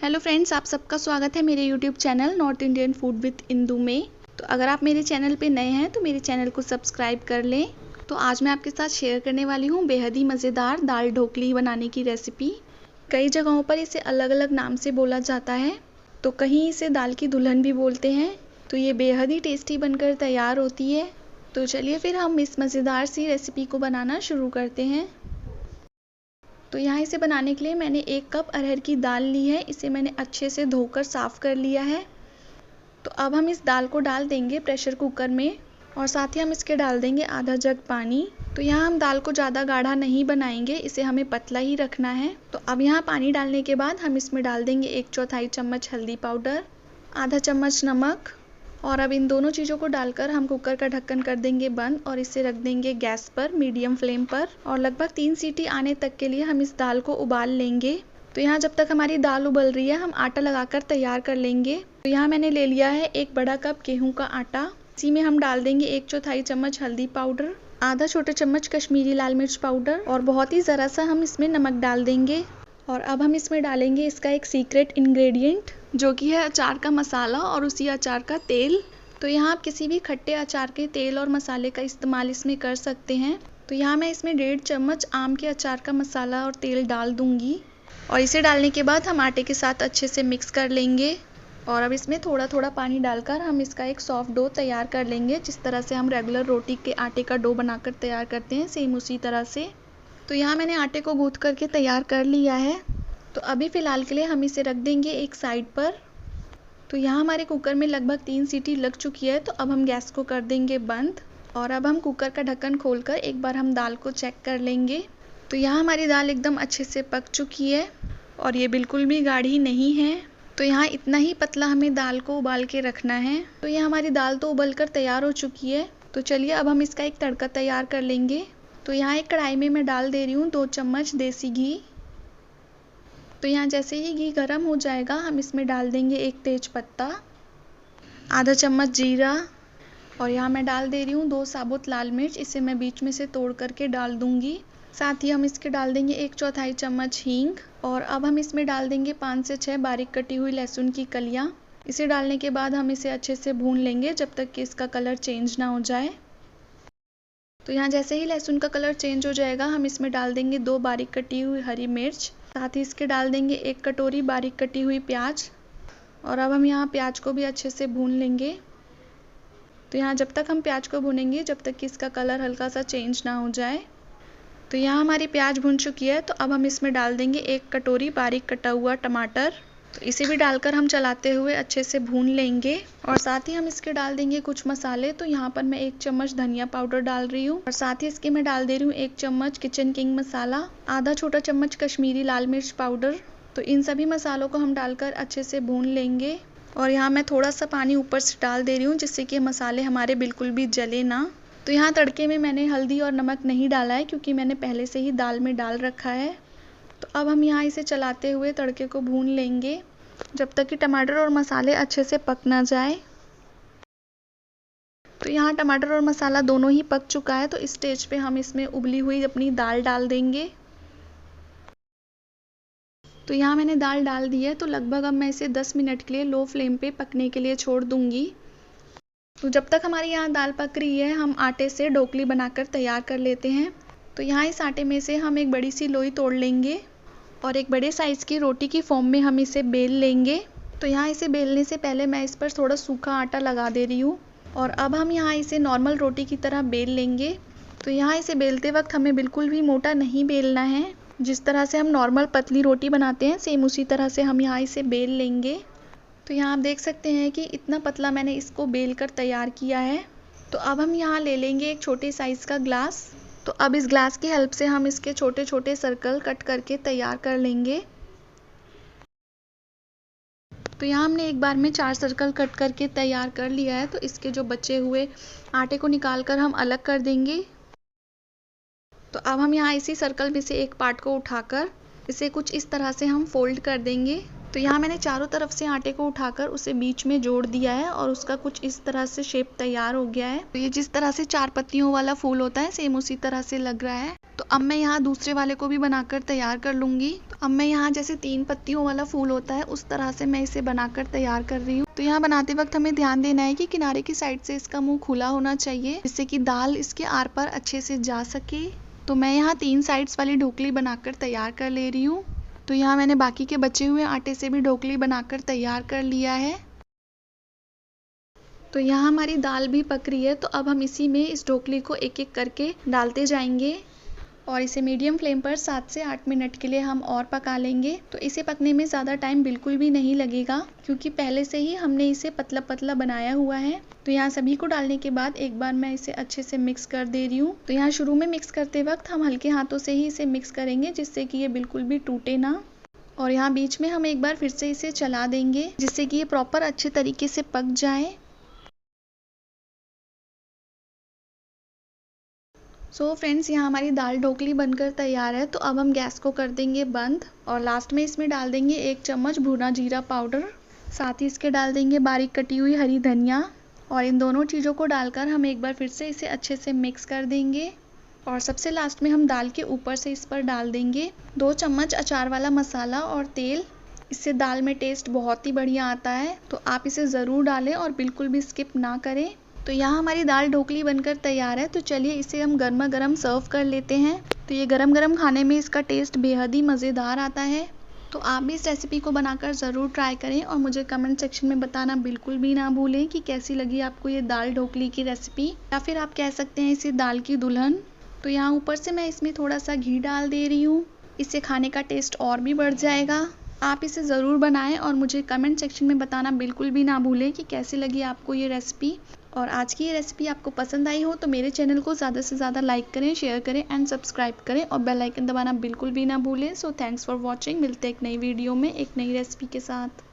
Hello friends, आप सबका स्वागत है मेरे YouTube channel north Indian food with Indu में। तो अगर आप मेरे चैनल पे नए हैं तो मेरे चैनल को सब्सक्राइब कर लें। तो आज मैं आपके साथ शेयर करने वाली हूँ बेहद ही मज़ेदार दाल ढोकली बनाने की रेसिपी। कई जगहों पर इसे अलग अलग नाम से बोला जाता है, तो कहीं इसे दाल की दुल्हन भी बोलते हैं। तो ये बेहद ही टेस्टी बनकर तैयार होती है। तो चलिए फिर हम इस मज़ेदार सी रेसिपी को बनाना शुरू करते हैं। तो यहाँ इसे बनाने के लिए मैंने 1 कप अरहर की दाल ली है। इसे मैंने अच्छे से धोकर साफ़ कर लिया है। तो अब हम इस दाल को डाल देंगे प्रेशर कुकर में और साथ ही हम इसके डाल देंगे आधा जग पानी। तो यहाँ हम दाल को ज़्यादा गाढ़ा नहीं बनाएंगे, इसे हमें पतला ही रखना है। तो अब यहाँ पानी डालने के बाद हम इसमें डाल देंगे 1/4 चम्मच हल्दी पाउडर, आधा चम्मच नमक और अब इन दोनों चीज़ों को डालकर हम कुकर का ढक्कन कर देंगे बंद और इसे रख देंगे गैस पर मीडियम फ्लेम पर और लगभग 3 सीटी आने तक के लिए हम इस दाल को उबाल लेंगे। तो यहाँ जब तक हमारी दाल उबल रही है हम आटा लगाकर तैयार कर लेंगे। तो यहाँ मैंने ले लिया है 1 बड़ा कप गेहूं का आटा। इसी में हम डाल देंगे 1/4 चम्मच हल्दी पाउडर, आधा छोटा चम्मच कश्मीरी लाल मिर्च पाउडर और बहुत ही ज़रा सा हम इसमें नमक डाल देंगे। और अब हम इसमें डालेंगे इसका एक सीक्रेट इंग्रेडिएंट जो कि है अचार का मसाला और उसी अचार का तेल। तो यहाँ आप किसी भी खट्टे अचार के तेल और मसाले का इस्तेमाल इसमें कर सकते हैं। तो यहाँ मैं इसमें 1.5 चम्मच आम के अचार का मसाला और तेल डाल दूँगी और इसे डालने के बाद हम आटे के साथ अच्छे से मिक्स कर लेंगे। और अब इसमें थोड़ा थोड़ा पानी डालकर हम इसका एक सॉफ्ट डो तैयार कर लेंगे। जिस तरह से हम रेगुलर रोटी के आटे का डो बनाकर तैयार करते हैं, सेम उसी तरह से। तो यहाँ मैंने आटे को गूँथ करके तैयार कर लिया है। तो अभी फ़िलहाल के लिए हम इसे रख देंगे एक साइड पर। तो यहाँ हमारे कुकर में लगभग 3 सीटी लग चुकी है। तो अब हम गैस को कर देंगे बंद और अब हम कुकर का ढक्कन खोलकर एक बार हम दाल को चेक कर लेंगे। तो यहाँ हमारी दाल एकदम अच्छे से पक चुकी है और ये बिल्कुल भी गाढ़ी नहीं है। तो यहाँ इतना ही पतला हमें दाल को उबाल के रखना है। तो यहाँ हमारी दाल तो उबल कर तैयार हो चुकी है। तो चलिए अब हम इसका एक तड़का तैयार कर लेंगे। तो यहाँ एक कढ़ाई में मैं डाल दे रही हूँ 2 चम्मच देसी घी। तो यहाँ जैसे ही घी गर्म हो जाएगा हम इसमें डाल देंगे 1 तेज पत्ता, आधा चम्मच जीरा और यहाँ मैं डाल दे रही हूँ 2 साबुत लाल मिर्च। इसे मैं बीच में से तोड़ करके डाल दूँगी। साथ ही हम इसके डाल देंगे 1/4 चम्मच हींग और अब हम इसमें डाल देंगे 5 से 6 बारीक कटी हुई लहसुन की कलियाँ। इसे डालने के बाद हम इसे अच्छे से भून लेंगे जब तक कि इसका कलर चेंज ना हो जाए। तो यहाँ जैसे ही लहसुन का कलर चेंज हो जाएगा हम इसमें डाल देंगे 2 बारीक कटी हुई हरी मिर्च। साथ ही इसके डाल देंगे 1 कटोरी बारीक कटी हुई प्याज और अब हम यहाँ प्याज को भी अच्छे से भून लेंगे। तो यहाँ जब तक हम प्याज को भूनेंगे जब तक कि इसका कलर हल्का सा चेंज ना हो जाए। तो यहाँ हमारी प्याज भून चुकी है। तो अब हम इसमें डाल देंगे 1 कटोरी बारीक कटा हुआ टमाटर। तो इसे भी डालकर हम चलाते हुए अच्छे से भून लेंगे और साथ ही हम इसके डाल देंगे कुछ मसाले। तो यहाँ पर मैं 1 चम्मच धनिया पाउडर डाल रही हूँ और साथ ही इसके मैं डाल दे रही हूँ 1 चम्मच किचन किंग मसाला, आधा छोटा चम्मच कश्मीरी लाल मिर्च पाउडर। तो इन सभी मसालों को हम डालकर अच्छे से भून लेंगे और यहाँ मैं थोड़ा सा पानी ऊपर से डाल दे रही हूँ जिससे कि मसाले हमारे बिल्कुल भी जले ना। तो यहाँ तड़के में मैंने हल्दी और नमक नहीं डाला है क्योंकि मैंने पहले से ही दाल में डाल रखा है। तो अब हम यहाँ इसे चलाते हुए तड़के को भून लेंगे जब तक कि टमाटर और मसाले अच्छे से पक ना जाए। तो यहाँ टमाटर और मसाला दोनों ही पक चुका है। तो इस स्टेज पे हम इसमें उबली हुई अपनी दाल डाल देंगे। तो यहाँ मैंने दाल डाल दी है। तो लगभग अब मैं इसे 10 मिनट के लिए लो फ्लेम पे पकने के लिए छोड़ दूँगी। तो जब तक हमारी यहाँ दाल पक रही है हम आटे से ढोकली बनाकर तैयार कर लेते हैं। तो यहाँ इस आटे में से हम एक बड़ी सी लोई तोड़ लेंगे और एक बड़े साइज़ की रोटी की फॉर्म में हम इसे बेल लेंगे। तो यहाँ इसे बेलने से पहले मैं इस पर थोड़ा सूखा आटा लगा दे रही हूँ और अब हम यहाँ इसे नॉर्मल रोटी की तरह बेल लेंगे। तो यहाँ इसे बेलते वक्त हमें बिल्कुल भी मोटा नहीं बेलना है। जिस तरह से हम नॉर्मल पतली रोटी बनाते हैं सेम उसी तरह से हम यहाँ इसे बेल लेंगे। तो यहाँ आप देख सकते हैं कि इतना पतला मैंने इसको बेल कर तैयार किया है। तो अब हम यहाँ ले लेंगे एक छोटे साइज़ का ग्लास। तो अब इस ग्लास की हेल्प से हम इसके छोटे छोटे सर्कल कट करके तैयार कर लेंगे। तो यहाँ हमने एक बार में 4 सर्कल कट करके तैयार कर लिया है। तो इसके जो बचे हुए आटे को निकाल कर हम अलग कर देंगे। तो अब हम यहाँ इसी सर्कल में से एक पार्ट को उठाकर इसे कुछ इस तरह से हम फोल्ड कर देंगे। तो यहाँ मैंने चारों तरफ से आटे को उठाकर उसे बीच में जोड़ दिया है और उसका कुछ इस तरह से शेप तैयार हो गया है। तो ये जिस तरह से 4 पत्तियों वाला फूल होता है सेम उसी तरह से लग रहा है। तो अब मैं यहाँ दूसरे वाले को भी बनाकर तैयार कर लूँगी। अब मैं यहाँ जैसे 3 पत्तियों वाला फूल होता है उस तरह से मैं इसे बनाकर तैयार कर रही हूँ। तो यहाँ बनाते वक्त हमें ध्यान देना है कि किनारे की साइड से इसका मुंह खुला होना चाहिए, जिससे कि दाल इसके आर पार अच्छे से जा सके। तो मैं यहाँ 3 साइड्स वाली ढोकली बनाकर तैयार कर ले रही हूँ। तो यहाँ मैंने बाकी के बचे हुए आटे से भी ढोकली बनाकर तैयार कर लिया है। तो यहाँ हमारी दाल भी पक रही है, तो अब हम इसी में इस ढोकली को एक एक करके डालते जाएंगे और इसे मीडियम फ्लेम पर 7 से 8 मिनट के लिए हम और पका लेंगे। तो इसे पकने में ज़्यादा टाइम बिल्कुल भी नहीं लगेगा, क्योंकि पहले से ही हमने इसे पतला पतला बनाया हुआ है। तो यहाँ सभी को डालने के बाद एक बार मैं इसे अच्छे से मिक्स कर दे रही हूँ। तो यहाँ शुरू में मिक्स करते वक्त हम हल्के हाथों से ही इसे मिक्स करेंगे, जिससे कि ये बिल्कुल भी टूटे ना। और यहाँ बीच में हम एक बार फिर से इसे चला देंगे, जिससे कि ये प्रॉपर अच्छे तरीके से पक जाए। सो फ्रेंड्स, यहाँ हमारी दाल ढोकली बनकर तैयार है। तो अब हम गैस को कर देंगे बंद और लास्ट में इसमें डाल देंगे 1 चम्मच भुना जीरा पाउडर, साथ ही इसके डाल देंगे बारीक कटी हुई हरी धनिया। और इन दोनों चीज़ों को डालकर हम एक बार फिर से इसे अच्छे से मिक्स कर देंगे। और सबसे लास्ट में हम दाल के ऊपर से इस पर डाल देंगे 2 चम्मच अचार वाला मसाला और तेल। इससे दाल में टेस्ट बहुत ही बढ़िया आता है, तो आप इसे ज़रूर डालें और बिल्कुल भी स्किप ना करें। तो यहाँ हमारी दाल ढोकली बनकर तैयार है। तो चलिए इसे हम गर्मा गर्म सर्व कर लेते हैं। तो ये गरम गरम खाने में इसका टेस्ट बेहद ही मज़ेदार आता है। तो आप भी इस रेसिपी को बनाकर ज़रूर ट्राई करें और मुझे कमेंट सेक्शन में बताना बिल्कुल भी ना भूलें कि कैसी लगी आपको ये दाल ढोकली की रेसिपी, या फिर आप कह सकते हैं इसे दाल की दुल्हन। तो यहाँ ऊपर से मैं इसमें थोड़ा सा घी डाल दे रही हूँ, इससे खाने का टेस्ट और भी बढ़ जाएगा। आप इसे ज़रूर बनाएं और मुझे कमेंट सेक्शन में बताना बिल्कुल भी ना भूलें कि कैसी लगी आपको ये रेसिपी। और आज की ये रेसिपी आपको पसंद आई हो तो मेरे चैनल को ज़्यादा से ज़्यादा लाइक करें, शेयर करें एंड सब्सक्राइब करें और बेल आइकन दबाना बिल्कुल भी ना भूलें। So thanks for watching. मिलते हैं एक नई वीडियो में एक नई रेसिपी के साथ।